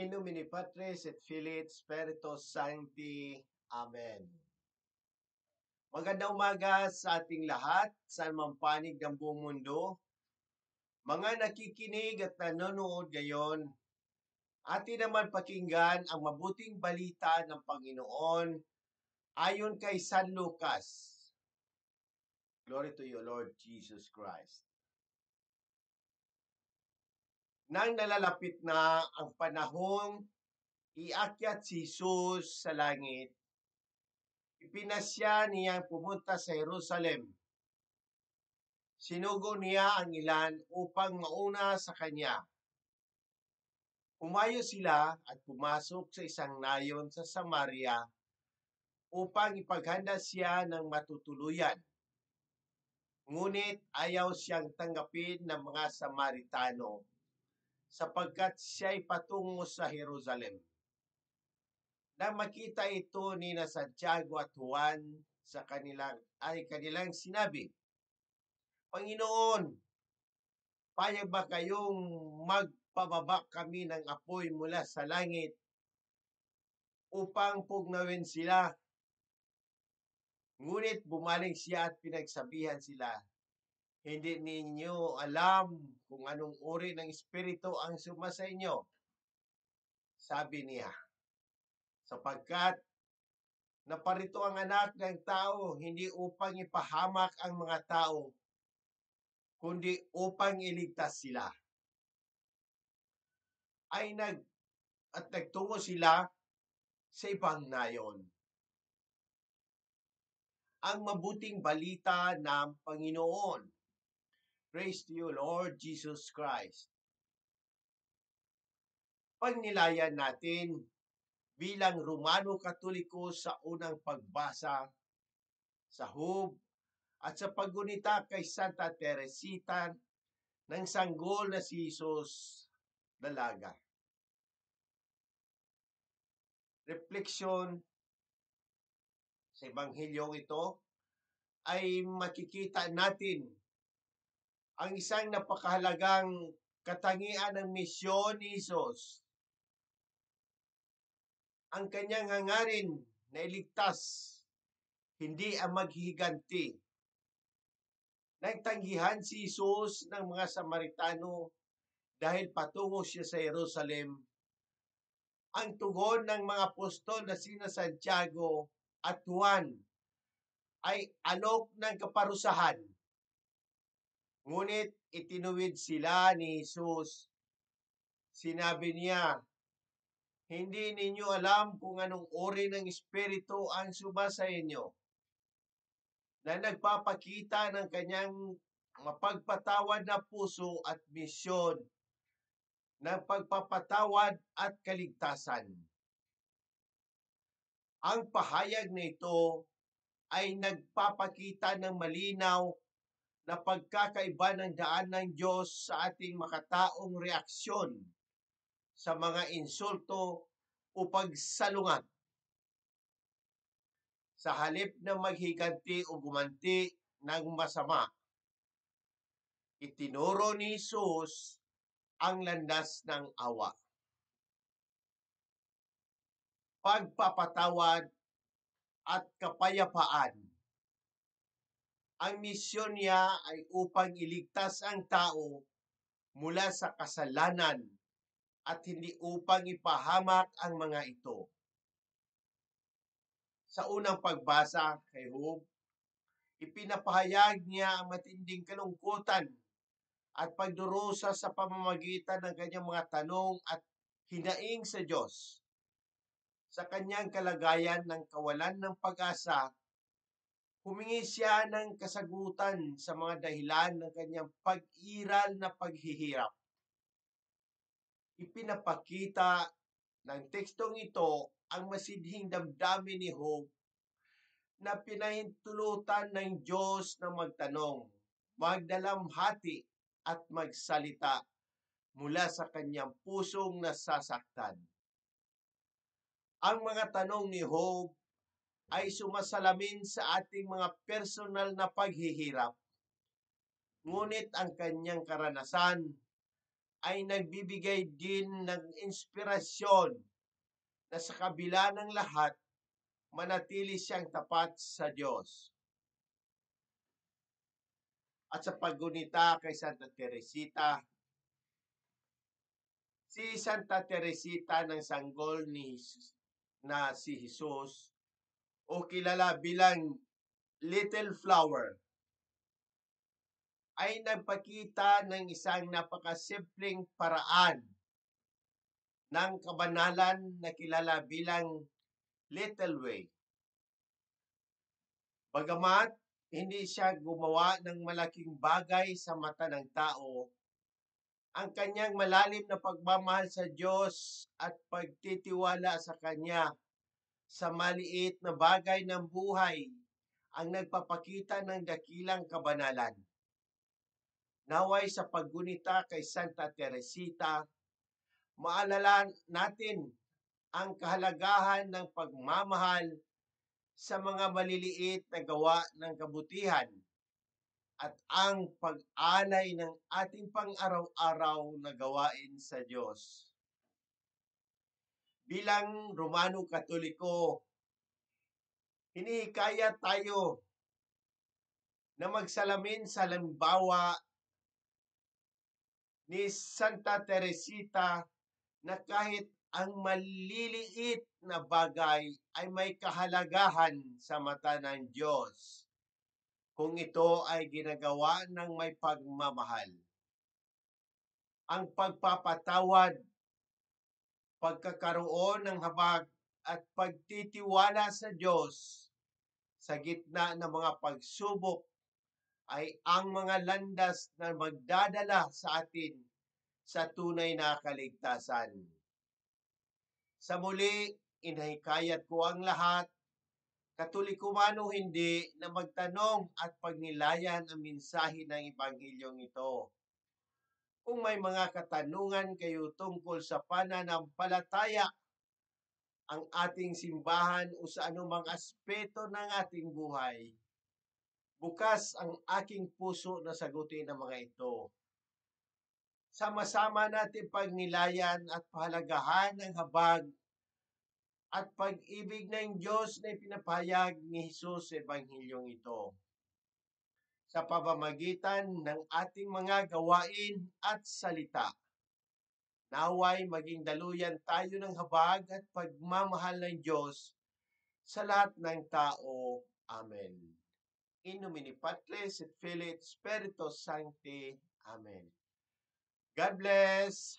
In nomine Patris et Filii et Spiritus Sancti. Amen. Magandang umaga sa ating lahat, saan man panig ng buong mundo. Mga nakikinig at nanonood ngayon, atin naman pakinggan ang mabuting balita ng Panginoon ayon kay San Lucas. Glory to you, Lord Jesus Christ. Nang nalalapit na ang panahong iakyat si Jesus sa langit, ipinasya niyang pumunta sa Jerusalem. Sinugo niya ang ilan upang mauna sa kanya. Pumayo sila at pumasok sa isang nayon sa Samaria upang ipaghanda siya ng matutuluyan. Ngunit ayaw siyang tanggapin ng mga Samaritano sapagkat siya'y patungo sa Jerusalem. Nang makita ito ni Santiago at Juan kanilang sinabi, Panginoon, payag ba kayong magpababa kami ng apoy mula sa langit upang pugnawin sila? Ngunit bumaling siya at pinagsabihan sila, hindi ninyo alam kung anong uri ng espiritu ang sumasa inyo. Sabi niya, sapagkat naparito ang anak ng tao hindi upang ipahamak ang mga tao, kundi upang iligtas sila. Nagtungo sila sa ibang nayon. Ang mabuting balita ng Panginoon. Praise to you, Lord Jesus Christ. Pagnilayan natin bilang Romano Katoliko sa unang pagbasa sa Hub at sa paggunita kay Santa Teresita ng sanggol na si Jesus Dalaga. Refleksyon sa Ebanghelyo ito ay makikita natin ang isang napakahalagang katangian ng misyon ni Jesus. Ang kanyang hangarin na iligtas, hindi ang maghihiganti. Nagtanggihan si Jesus ng mga Samaritano dahil patungo siya sa Jerusalem. Ang tugon ng mga apostol na sina Santiago at Juan ay alok ng kaparusahan. Ngunit itinuwid sila ni Jesus. Sinabi niya, hindi ninyo alam kung anong uri ng espiritu ang sumasa inyo, na nagpapakita ng kanyang mapagpatawad na puso at misyon ng pagpapatawad at kaligtasan. Ang pahayag na ito ay nagpapakita ng malinaw na pagkakaiba ng daan ng Diyos sa ating makataong reaksyon sa mga insulto o pagsalungat. Sa halip na maghiganti o gumanti ng masama, itinuro ni Jesus ang landas ng awa. Pagpapatawad at kapayapaan. Ang misyon niya ay upang iligtas ang tao mula sa kasalanan at hindi upang ipahamak ang mga ito. Sa unang pagbasa kay Job, ipinapahayag niya ang matinding kalungkutan at pagdurusa sa pamamagitan ng kanyang mga tanong at hinaing sa Diyos. Sa kanyang kalagayan ng kawalan ng pag-asa, humingi siya ng kasagutan sa mga dahilan ng kanyang pag-iral na paghihirap. Ipinapakita ng tekstong ito ang masidhing damdamin ni Job na pinahintulutan ng Diyos na magtanong, magdalamhati at magsalita mula sa kanyang pusong nasasaktan. Ang mga tanong ni Job ay sumasalamin sa ating mga personal na paghihirap. Ngunit ang kanyang karanasan ay nagbibigay din ng inspirasyon na sa kabila ng lahat, manatili siyang tapat sa Diyos. At sa paggunita kay Santa Teresita, si Santa Teresita ng sanggol na si Jesus o kilala bilang Little Flower ay nagpakita ng isang napakasimpleng paraan ng kabanalan na kilala bilang Little Way. Bagamat hindi siya gumawa ng malaking bagay sa mata ng tao, ang kanyang malalim na pagmamahal sa Diyos at pagtitiwala sa Kanya sa maliit na bagay ng buhay ang nagpapakita ng dakilang kabanalan. Naway sa paggunita kay Santa Teresita, maalala natin ang kahalagahan ng pagmamahal sa mga maliliit na gawa ng kabutihan at ang pag-alay ng ating pang-araw-araw na gawain sa Diyos. Bilang Romano Katoliko, hinihikayat tayo na magsalamin sa halimbawa ni Santa Teresita na kahit ang maliliit na bagay ay may kahalagahan sa mata ng Diyos kung ito ay ginagawa ng may pagmamahal. Ang pagpapatawad, pagkakaroon ng habag at pagtitiwala sa Diyos sa gitna ng mga pagsubok ay ang mga landas na magdadala sa atin sa tunay na kaligtasan. Sa muli, inahikayat ko ang lahat, Katoliko man o hindi, na magtanong at pagnilayan ang mensahe ng Ebanghelyong ito. Kung may mga katanungan kayo tungkol sa pananampalataya, ang ating simbahan o sa anumang aspeto ng ating buhay, bukas ang aking puso na sagutin ang mga ito. Sama-sama natin pagnilayan at pahalagahan ng habag at pag-ibig ng Diyos na ipinapahayag ni Jesus sa Ebanghelyong ito. Sa pamamagitan ng ating mga gawain at salita, naway maging daluyan tayo ng habag at pagmamahal ng Diyos sa lahat ng tao. Amen. In nomine Patris et Filii et Spiritus Sancti. Amen. God bless.